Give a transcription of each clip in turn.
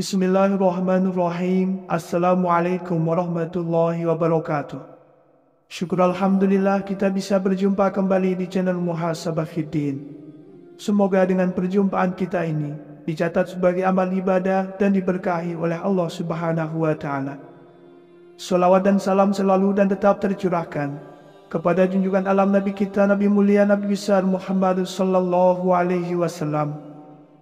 Bismillahirrahmanirrahim. Assalamualaikum warahmatullahi wabarakatuh. Syukur Alhamdulillah kita bisa berjumpa kembali di channel Muhasabah Fiddin. Semoga dengan perjumpaan kita ini dicatat sebagai amal ibadah dan diberkahi oleh Allah Subhanahu wa Ta'ala. Salawat dan salam selalu dan tetap tercurahkan kepada junjungan alam Nabi kita, Nabi mulia, Nabi besar Muhammad sallallahu alaihi wasallam.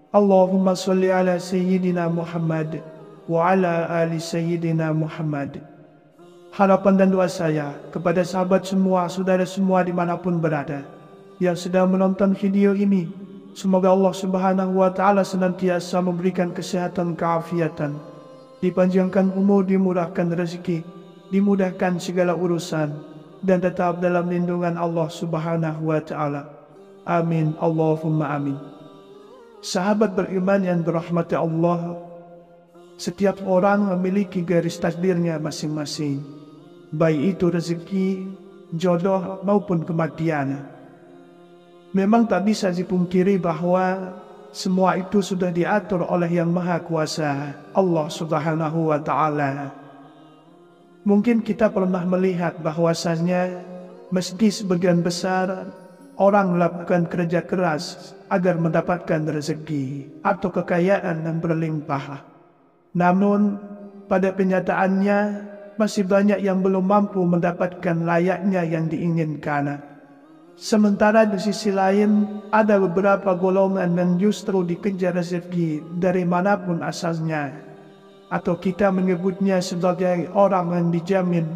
Allahumma salli ala Sayyidina Muhammad wa ala ali Sayyidina Muhammad. Harapan dan doa saya kepada sahabat semua, saudara semua dimanapun berada yang sedang menonton video ini, semoga Allah Subhanahu wa Ta'ala senantiasa memberikan kesehatan, keafiatan, dipanjangkan umur, dimurahkan rezeki, dimudahkan segala urusan, dan tetap dalam lindungan Allah Subhanahu wa Ta'ala. Amin, Allahumma amin. Sahabat beriman yang dirahmati Allah, setiap orang memiliki garis takdirnya masing-masing, baik itu rezeki, jodoh maupun kematian. Memang tak bisa dipungkiri bahwa semua itu sudah diatur oleh Yang Maha Kuasa, Allah Subhanahu wa Ta'ala. Mungkin kita pernah melihat bahwasanya meski sebagian besar orang melakukan kerja keras agar mendapatkan rezeki atau kekayaan yang berlimpah, namun pada kenyataannya masih banyak yang belum mampu mendapatkan layaknya yang diinginkan. Sementara di sisi lain ada beberapa golongan yang justru dikejar rezeki dari manapun asalnya, atau kita menyebutnya sebagai orang yang dijamin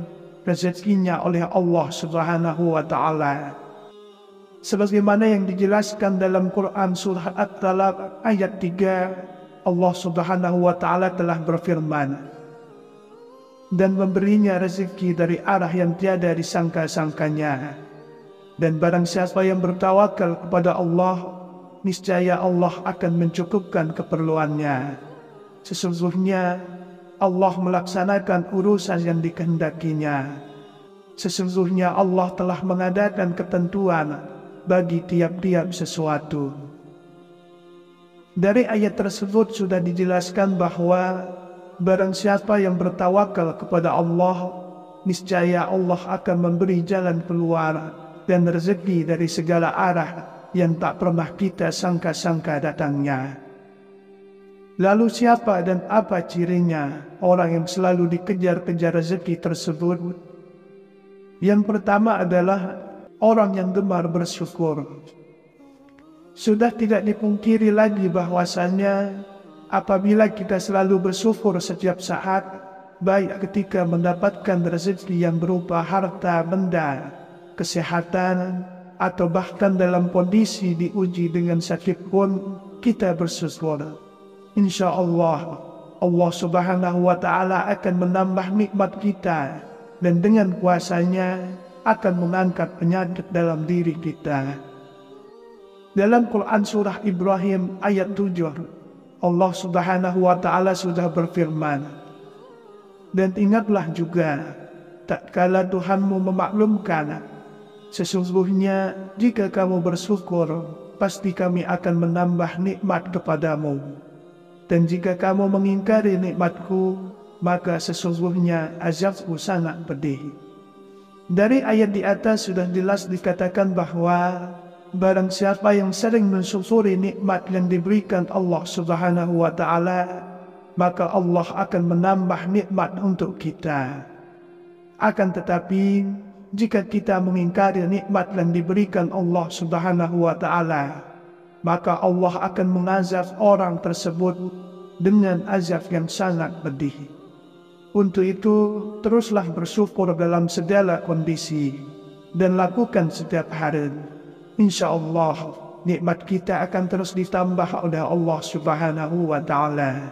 rezekinya oleh Allah Subhanahu wa Ta'ala. Sebagaimana yang dijelaskan dalam Quran surah At-Talaq ayat 3, Allah Subhanahu wa Ta'ala telah berfirman, dan memberinya rezeki dari arah yang tiada disangka-sangkanya. Dan barang siapa yang bertawakal kepada Allah, niscaya Allah akan mencukupkan keperluannya. Sesungguhnya Allah melaksanakan urusan yang dikehendakinya. Sesungguhnya Allah telah mengadakan ketentuan bagi tiap-tiap sesuatu. Dari ayat tersebut sudah dijelaskan bahwa barang siapa yang bertawakal kepada Allah, niscaya Allah akan memberi jalan keluar dan rezeki dari segala arah yang tak pernah kita sangka-sangka datangnya. Lalu siapa dan apa cirinya orang yang selalu dikejar-kejar rezeki tersebut? Yang pertama adalah orang yang gemar bersyukur. Sudah tidak dipungkiri lagi bahwasanya apabila kita selalu bersyukur setiap saat, baik ketika mendapatkan rezeki yang berupa harta benda, kesehatan, atau bahkan dalam kondisi diuji dengan sakit pun kita bersyukur. Insya Allah, Allah Subhanahu wa Ta'ala akan menambah nikmat kita, dan dengan kuasanya akan mengangkat penyakit dalam diri kita. Dalam Quran surah Ibrahim ayat 7, Allah Subhanahu wa Ta'ala sudah berfirman, dan ingatlah juga tatkala Tuhanmu memaklumkan, sesungguhnya jika kamu bersyukur, pasti kami akan menambah nikmat kepadamu, dan jika kamu mengingkari nikmatku, maka sesungguhnya azabku sangat pedih. Dari ayat di atas sudah jelas dikatakan bahwa barang siapa yang sering mensyukuri nikmat yang diberikan Allah Subhanahu wa Ta'ala, maka Allah akan menambah nikmat untuk kita. Akan tetapi jika kita mengingkari nikmat yang diberikan Allah Subhanahu wa Ta'ala, maka Allah akan mengazab orang tersebut dengan azab yang sangat pedih. Untuk itu, teruslah bersyukur dalam segala kondisi dan lakukan setiap hari. Insya Allah, nikmat kita akan terus ditambah oleh Allah Subhanahu wa Ta'ala.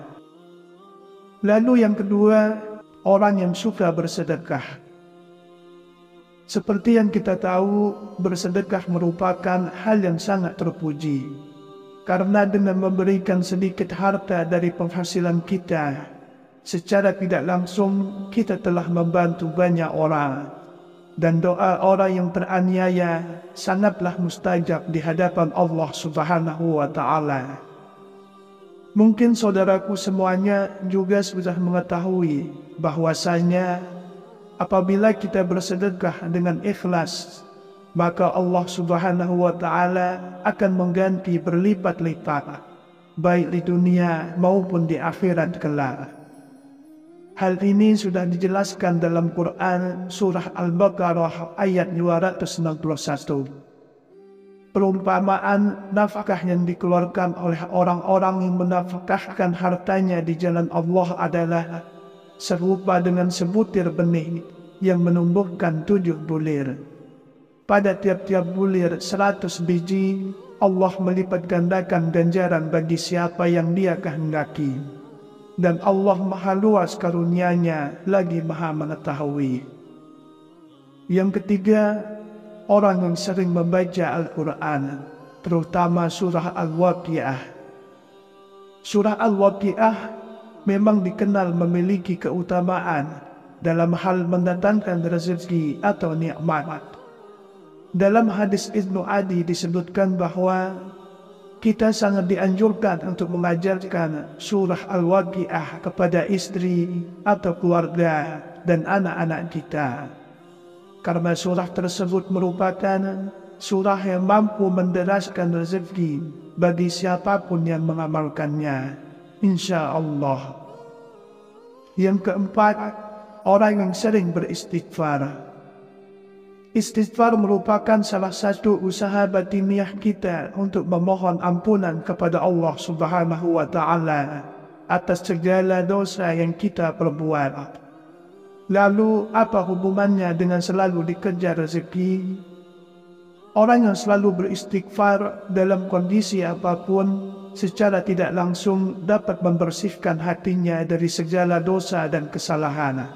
Lalu yang kedua, orang yang suka bersedekah. Seperti yang kita tahu, bersedekah merupakan hal yang sangat terpuji. Karena dengan memberikan sedikit harta dari penghasilan kita, secara tidak langsung kita telah membantu banyak orang, dan doa orang yang teraniaya sangatlah mustajab di hadapan Allah Subhanahu wa Ta'ala. Mungkin saudaraku semuanya juga sudah mengetahui bahwasanya apabila kita bersedekah dengan ikhlas, maka Allah Subhanahu wa Ta'ala akan mengganti berlipat-lipat, baik di dunia maupun di akhirat kelak. Hal ini sudah dijelaskan dalam Quran surah Al-Baqarah ayat 261. Perumpamaan nafkah yang dikeluarkan oleh orang-orang yang menafkahkan hartanya di jalan Allah adalah serupa dengan sebutir benih yang menumbuhkan 7 bulir. Pada tiap-tiap bulir 100 biji, Allah melipat gandakan ganjaran bagi siapa yang Dia kehendaki. Dan Allah maha luas karunia-Nya lagi maha mengetahui. Yang ketiga, orang yang sering membaca Al-Quran, terutama surah Al-Waqiah. Surah Al-Waqiah memang dikenal memiliki keutamaan dalam hal mendatangkan rezeki atau nikmat. Dalam hadis Ibnu Adi disebutkan bahwa kita sangat dianjurkan untuk mengajarkan surah Al-Waqiah kepada istri atau keluarga dan anak-anak kita. Karena surah tersebut merupakan surah yang mampu menderaskan rezeki bagi siapapun yang mengamalkannya, insya Allah. Yang keempat, orang yang sering beristighfar. Istighfar merupakan salah satu usaha batiniah kita untuk memohon ampunan kepada Allah Subhanahu wa Ta'ala atas segala dosa yang kita perbuat. Lalu apa hubungannya dengan selalu dikejar rezeki? Orang yang selalu beristighfar dalam kondisi apapun secara tidak langsung dapat membersihkan hatinya dari segala dosa dan kesalahan.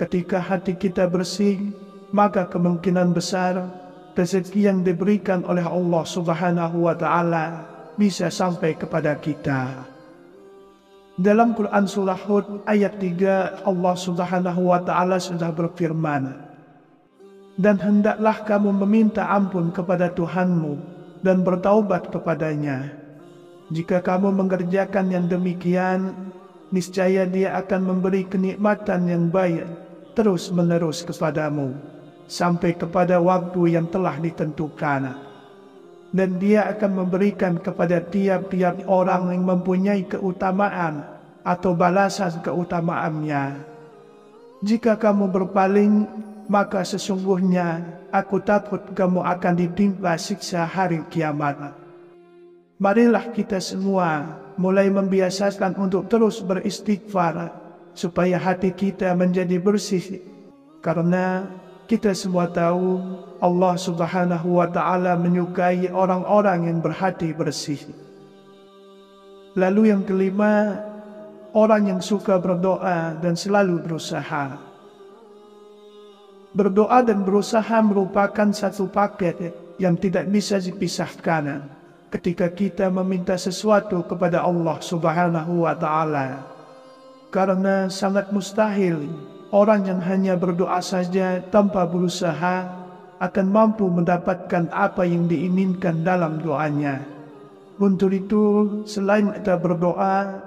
Ketika hati kita bersih, maka kemungkinan besar rezeki yang diberikan oleh Allah Subhanahu wa Ta'ala bisa sampai kepada kita. Dalam Quran surah Hud ayat 3, Allah Subhanahu wa Ta'ala sudah berfirman, "Dan hendaklah kamu meminta ampun kepada Tuhanmu dan bertaubat kepadanya. Jika kamu mengerjakan yang demikian, niscaya Dia akan memberi kenikmatan yang baik terus-menerus kepadamu sampai kepada waktu yang telah ditentukan. Dan Dia akan memberikan kepada tiap-tiap orang yang mempunyai keutamaan atau balasan keutamaannya. Jika kamu berpaling, maka sesungguhnya aku takut kamu akan ditimpa siksa hari kiamat." Marilah kita semua mulai membiasakan untuk terus beristighfar supaya hati kita menjadi bersih, karena kita semua tahu Allah Subhanahu wa Ta'ala menyukai orang-orang yang berhati bersih. Lalu yang kelima, orang yang suka berdoa dan selalu berusaha. Berdoa dan berusaha merupakan satu paket yang tidak bisa dipisahkan ketika kita meminta sesuatu kepada Allah Subhanahu wa Ta'ala. Karena sangat mustahil orang yang hanya berdoa saja tanpa berusaha akan mampu mendapatkan apa yang diinginkan dalam doanya. Untuk itu, selain kita berdoa,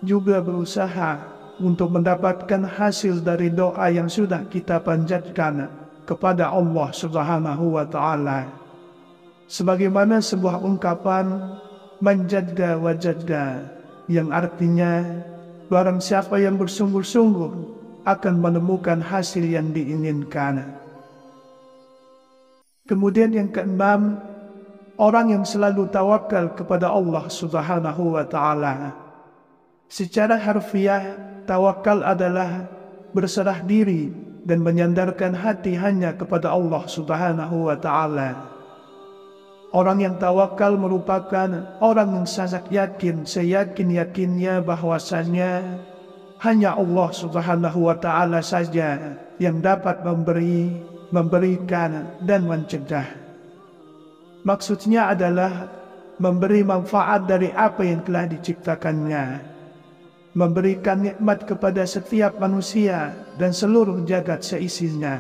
juga berusaha untuk mendapatkan hasil dari doa yang sudah kita panjatkan kepada Allah Subhanahu wa Ta'ala. Sebagaimana sebuah ungkapan, "Man jadda wajadda," yang artinya, barang siapa yang bersungguh-sungguh akan menemukan hasil yang diinginkan. Kemudian yang keenam, orang yang selalu tawakal kepada Allah Subhanahu wa Ta'ala. Secara harfiah, tawakal adalah berserah diri dan menyandarkan hati hanya kepada Allah Subhanahu wa Ta'ala. Orang yang tawakal merupakan orang yang sangat yakin, seyakin-yakinnya bahwasanya hanya Allah Subhanahu wa Ta'ala saja yang dapat memberikan dan mencegah. Maksudnya adalah memberi manfaat dari apa yang telah diciptakannya, memberikan nikmat kepada setiap manusia dan seluruh jagat seisinya,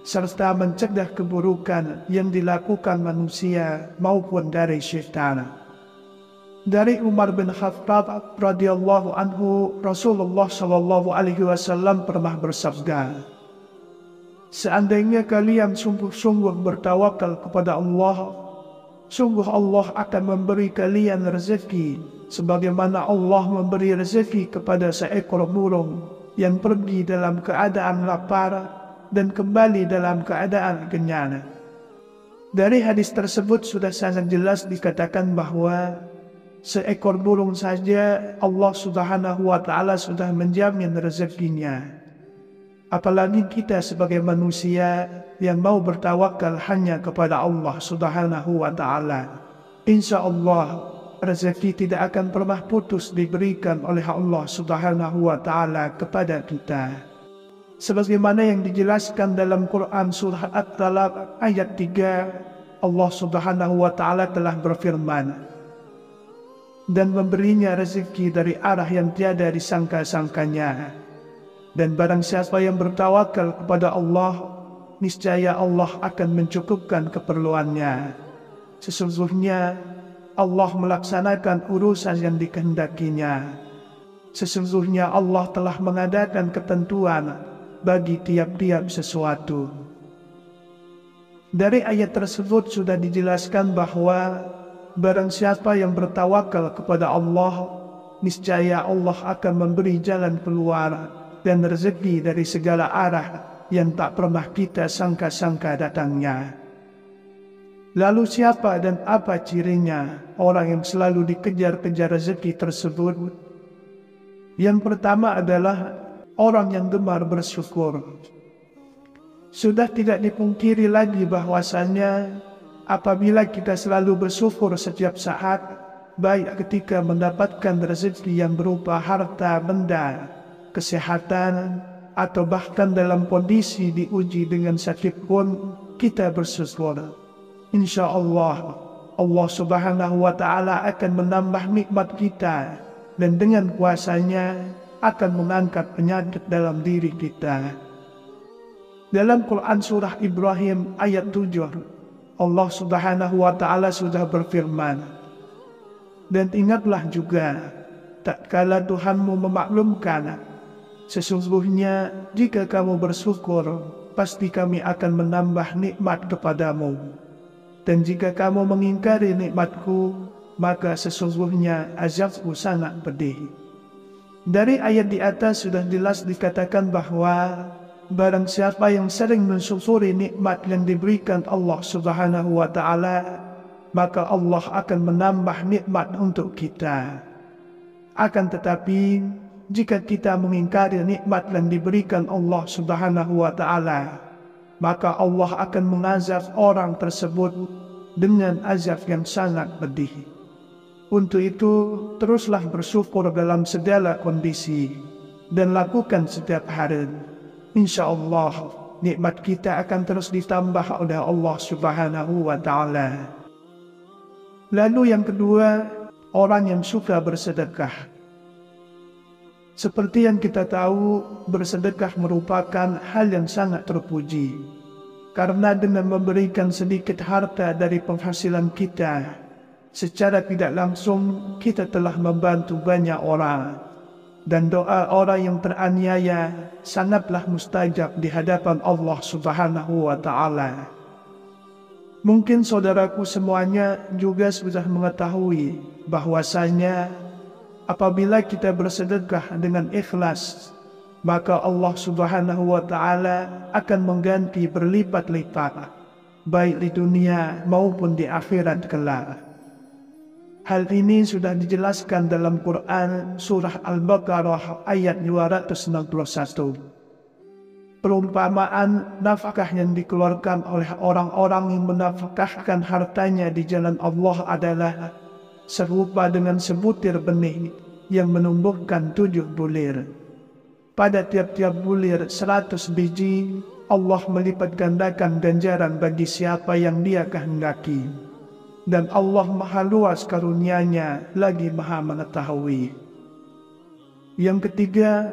serta mencegah keburukan yang dilakukan manusia maupun dari syaitan. Dari Umar bin Khattab radhiyallahu anhu, Rasulullah shallallahu alaihi wasallam pernah bersabda, "Seandainya kalian sungguh-sungguh bertawakal kepada Allah, sungguh Allah akan memberi kalian rezeki sebagaimana Allah memberi rezeki kepada seekor burung yang pergi dalam keadaan lapar dan kembali dalam keadaan kenyang." Dari hadis tersebut sudah sangat jelas dikatakan bahwa seekor burung saja Allah Subhanahu wa Ta'ala sudah menjamin rezekinya. Apalagi kita sebagai manusia yang mau bertawakal hanya kepada Allah Subhanahu wa Ta'ala. Insya Allah rezeki tidak akan pernah putus diberikan oleh Allah Subhanahu wa Ta'ala kepada kita. Sebagaimana yang dijelaskan dalam Quran surah At-Talaq ayat 3, Allah Subhanahu wa Ta'ala telah berfirman, "Dan memberinya rezeki dari arah yang tiada disangka-sangkanya. Dan barang siapa yang bertawakal kepada Allah, niscaya Allah akan mencukupkan keperluannya. Sesungguhnya Allah melaksanakan urusan yang dikehendakinya. Sesungguhnya Allah telah mengadakan ketentuan bagi tiap-tiap sesuatu." Dari ayat tersebut sudah dijelaskan bahwa barang siapa yang bertawakal kepada Allah, niscaya Allah akan memberi jalan keluar dan rezeki dari segala arah yang tak pernah kita sangka-sangka datangnya. Lalu siapa dan apa cirinya orang yang selalu dikejar-kejar rezeki tersebut? Yang pertama adalah orang yang gemar bersyukur. Sudah tidak dipungkiri lagi bahwasannya apabila kita selalu bersyukur setiap saat, baik ketika mendapatkan rezeki yang berupa harta benda, kesehatan, atau bahkan dalam kondisi diuji dengan sakit pun kita bersyukur. Insya Allah, Allah Subhanahu wa Ta'ala akan menambah nikmat kita dan dengan kuasanya akan mengangkat penyakit dalam diri kita. Dalam Quran surah Ibrahim ayat 7, Allah Subhanahu wa Ta'ala sudah berfirman, "Dan ingatlah juga tatkala Tuhanmu memaklumkan, sesungguhnya jika kamu bersyukur, pasti kami akan menambah nikmat kepadamu. Dan jika kamu mengingkari nikmatku, maka sesungguhnya azabku sangat pedih." Dari ayat di atas sudah jelas dikatakan bahwa barang siapa yang sering mensyukuri nikmat yang diberikan Allah Subhanahu wa Ta'ala, maka Allah akan menambah nikmat untuk kita. Akan tetapi, jika kita mengingkari nikmat yang diberikan Allah Subhanahu wa Ta'ala, maka Allah akan mengazab orang tersebut dengan azab yang sangat pedih. Untuk itu, teruslah bersyukur dalam segala kondisi dan lakukan setiap hari. Insya Allah, nikmat kita akan terus ditambah oleh Allah Subhanahu wa Ta'ala. Lalu yang kedua, orang yang suka bersedekah. Seperti yang kita tahu, bersedekah merupakan hal yang sangat terpuji. Karena dengan memberikan sedikit harta dari penghasilan kita, secara tidak langsung kita telah membantu banyak orang. Dan doa orang yang teraniaya sangatlah mustajab di hadapan Allah Subhanahu wa Ta'ala. Mungkin saudaraku semuanya juga sudah mengetahui bahwasanya apabila kita bersedekah dengan ikhlas, maka Allah Subhanahu wa Ta'ala akan mengganti berlipat-lipat, baik di dunia maupun di akhirat kelak. Hal ini sudah dijelaskan dalam Quran surah Al-Baqarah ayat 261. Perumpamaan nafkah yang dikeluarkan oleh orang-orang yang menafkahkan hartanya di jalan Allah adalah serupa dengan sebutir benih yang menumbuhkan 7 bulir. Pada tiap-tiap bulir 100 biji, Allah melipat gandakan ganjaran bagi siapa yang Dia kehendaki. Dan Allah maha luas karunia-Nya lagi maha mengetahui. Yang ketiga,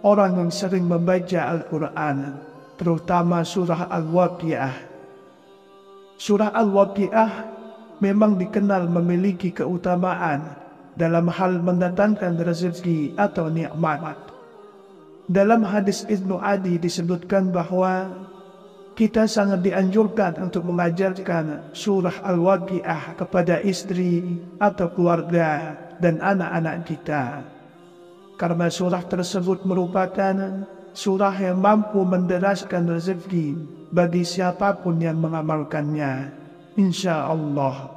orang yang sering membaca Al-Quran, terutama surah Al-Waqiah. Surah Al-Waqiah memang dikenal memiliki keutamaan dalam hal mendatangkan rezeki atau nikmat. Dalam hadis Ibnu Adi disebutkan bahwa kita sangat dianjurkan untuk mengajarkan surah Al-Waqiah kepada istri atau keluarga dan anak-anak kita. Karena surah tersebut merupakan surah yang mampu menderaskan rezeki bagi siapapun yang mengamalkannya, insya Allah.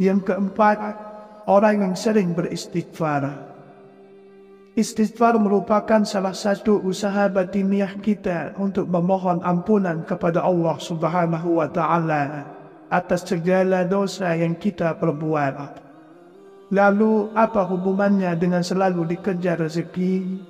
Yang keempat, orang yang sering beristighfar. Istighfar merupakan salah satu usaha batiniah kita untuk memohon ampunan kepada Allah Subhanahu wa Ta'ala atas segala dosa yang kita perbuat. Lalu, apa hubungannya dengan selalu dikejar rezeki?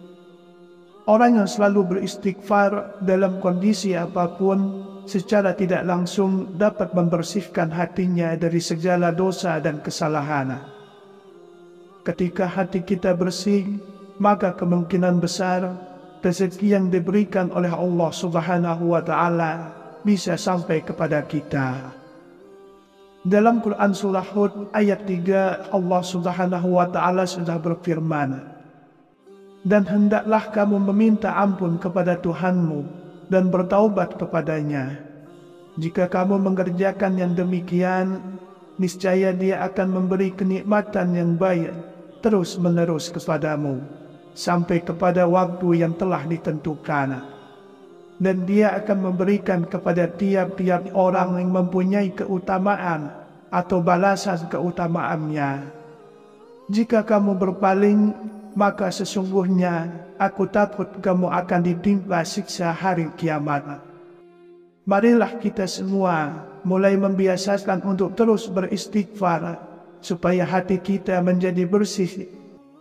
Orang yang selalu beristighfar dalam kondisi apapun secara tidak langsung dapat membersihkan hatinya dari segala dosa dan kesalahan. Ketika hati kita bersih, maka kemungkinan besar rezeki yang diberikan oleh Allah Subhanahu wa Ta'ala bisa sampai kepada kita. Dalam Quran Surah Hud ayat 3, Allah Subhanahu wa Ta'ala sudah berfirman, "Dan hendaklah kamu meminta ampun kepada Tuhanmu dan bertaubat kepadanya. Jika kamu mengerjakan yang demikian, niscaya Dia akan memberi kenikmatan yang baik terus-menerus kepadamu, sampai kepada waktu yang telah ditentukan. Dan Dia akan memberikan kepada tiap-tiap orang yang mempunyai keutamaan atau balasan keutamaannya. Jika kamu berpaling, maka sesungguhnya aku takut kamu akan ditimpa siksa hari kiamat." Marilah kita semua mulai membiasakan untuk terus beristighfar, supaya hati kita menjadi bersih.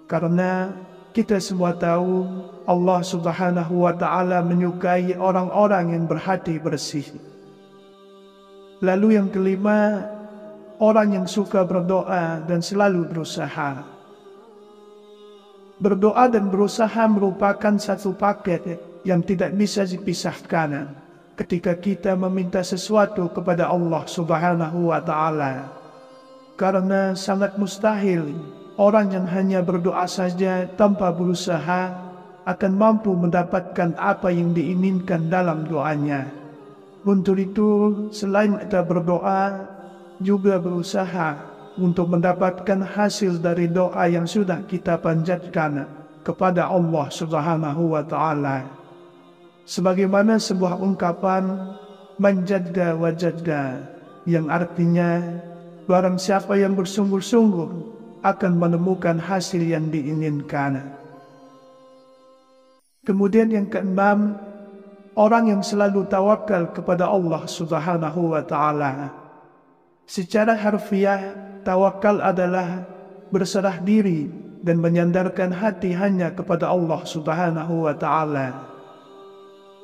Karena kita semua tahu Allah Subhanahu wa Ta'ala menyukai orang-orang yang berhati bersih. Lalu yang kelima, orang yang suka berdoa dan selalu berusaha. Berdoa dan berusaha merupakan satu paket yang tidak bisa dipisahkan ketika kita meminta sesuatu kepada Allah Subhanahu wa Ta'ala. Karena sangat mustahil orang yang hanya berdoa saja tanpa berusaha akan mampu mendapatkan apa yang diinginkan dalam doanya. Untuk itu, selain kita berdoa, juga berusaha untuk mendapatkan hasil dari doa yang sudah kita panjatkan kepada Allah Subhanahu wa Ta'ala. Sebagaimana sebuah ungkapan, "Man jadda wa jadda," yang artinya, barang siapa yang bersungguh-sungguh akan menemukan hasil yang diinginkan. Kemudian yang keenam, orang yang selalu tawakal kepada Allah Subhanahu wa Ta'ala. Secara harfiah, tawakal adalah berserah diri dan menyandarkan hati hanya kepada Allah Subhanahu wa Ta'ala.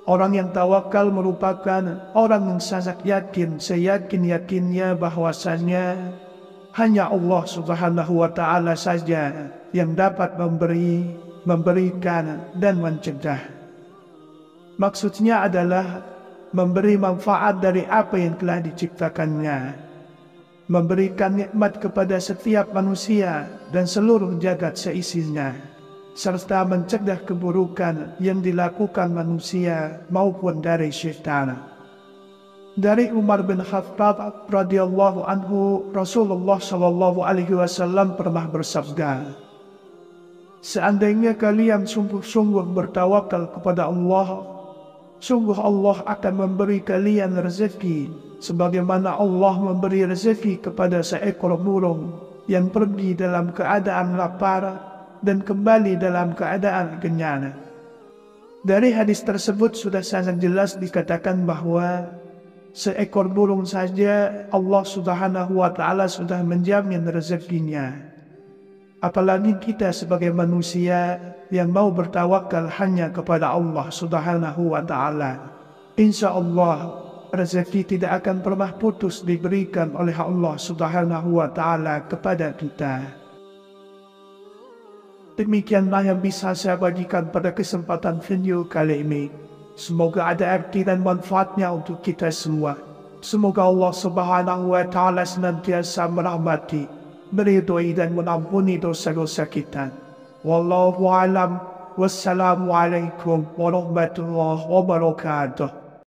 Orang yang tawakal merupakan orang yang sangat yakin, seyakin-yakinnya bahwasanya hanya Allah Subhanahu wa Ta'ala saja yang dapat memberikan dan mencegah. Maksudnya adalah memberi manfaat dari apa yang telah diciptakannya, memberikan nikmat kepada setiap manusia dan seluruh jagat seisinya, serta mencegah keburukan yang dilakukan manusia maupun dari syaitan. Dari Umar bin Khattab radhiyallahu anhu, Rasulullah sallallahu alaihi wasallam pernah bersabda, "Seandainya kalian sungguh-sungguh bertawakal kepada Allah, sungguh Allah akan memberi kalian rezeki sebagaimana Allah memberi rezeki kepada seekor burung yang pergi dalam keadaan lapar dan kembali dalam keadaan kenyang." Dari hadis tersebut sudah sangat jelas dikatakan bahwa seekor burung saja Allah Subhanahu wa Ta'ala sudah menjamin rezekinya. Apalagi kita sebagai manusia yang mau bertawakal hanya kepada Allah Subhanahu wa Ta'ala. Insya Allah rezeki tidak akan pernah putus diberikan oleh Allah Subhanahu wa Ta'ala kepada kita. Demikianlah yang bisa saya bagikan pada kesempatan video kali ini. Semoga ada arti dan manfaatnya untuk kita semua. Semoga Allah Subhanahu wa Ta'ala senantiasa merahmati meridhoi dan mengampuni dosa-dosa kita. Wallahu a'lam. Wassalamualaikum warahmatullahi wabarakatuh.